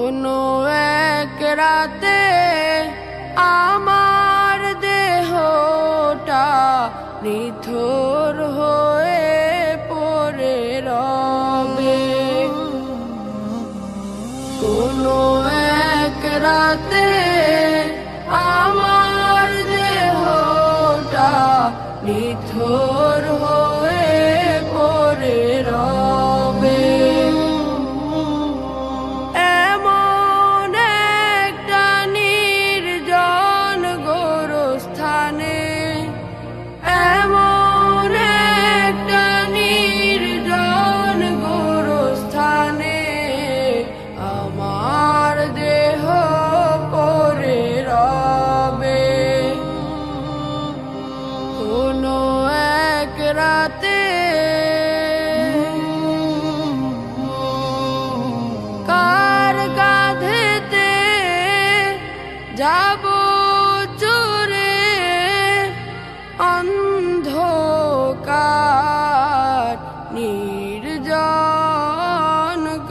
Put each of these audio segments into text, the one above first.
কোনো এক রাতে আমার দেহটা নিথর হয়ে পড়ে রবে। কোনো এক রাতে আমার দেহটা নিথর হয়ে পড়ে রবে। এমন একটা নির্জন গোরস্থানে, এমন একটা নির্জন গোরস্থানে আমার দেহ পড়ে রবে। কোনো এক রাতে কার কাঁধেতে যাব চোরে অন্ধকার নির্জন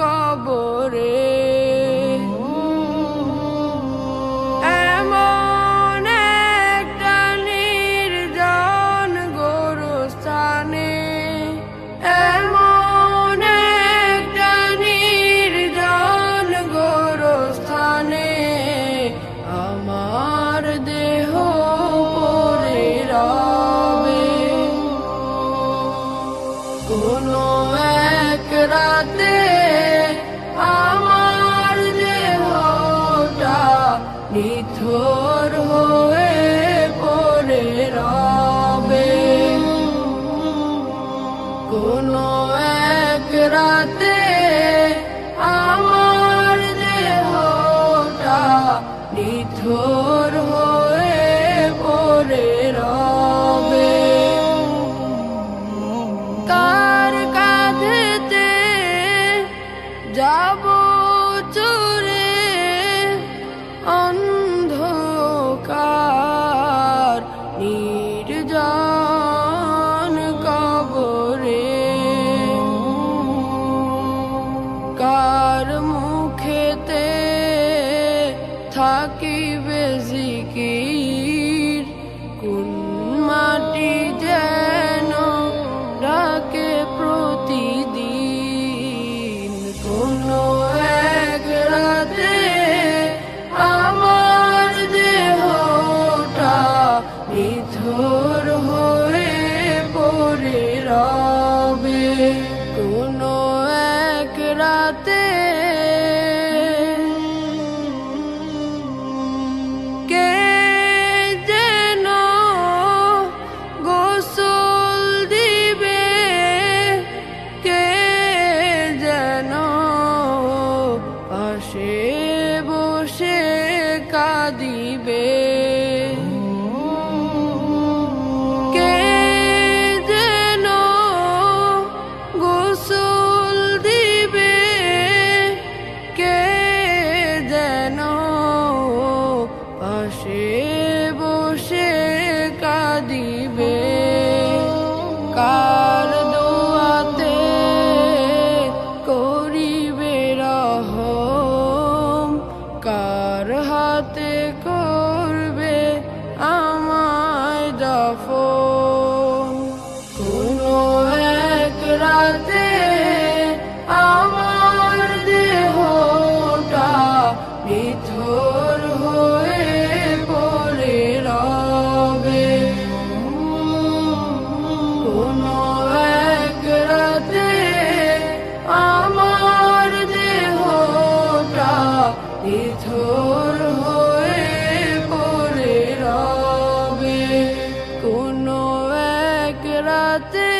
কবরে। এমন একটা নির্জন গোরস্থানে, এমন একটা নির্জন গোরস্থানে আমার দেহ পড়ে রবে। কোনো এক রাতে আমার দেহটা নিথর হয়ে পড়ে রবে। কোনো এক রাতে আমার দেহটা নিথর হয়ে পড়ে রবে। কার কাঁধেতে যাব চোরে অন্ধকার নির্জন কবরে। কার মুখেতে থাকিবে জিকির, কোন মাটি যেন ডাকে প্রতিদিন। কোনো এক রাতে আমার দেহটা নিথর হয়ে পড়ে রবে। কোনো এক রাতে কে যেন গোসল দিবে, কে যেন পাশে বসে কাঁদিবে। কে যেন গোসল দিবে, কে যেন পাশে বসে কাঁদিবে। কার দোয়াতে করিবে রহম, কার হাতে করবে আমায় দাফন। কোনো এক রাতে আমার দেহটা নিথর হয়ে পড়ে রবে। কোনো এক রাতে আমার দেহটা নিথর হয়ে পড়ে রবে। কোনো এক রাতে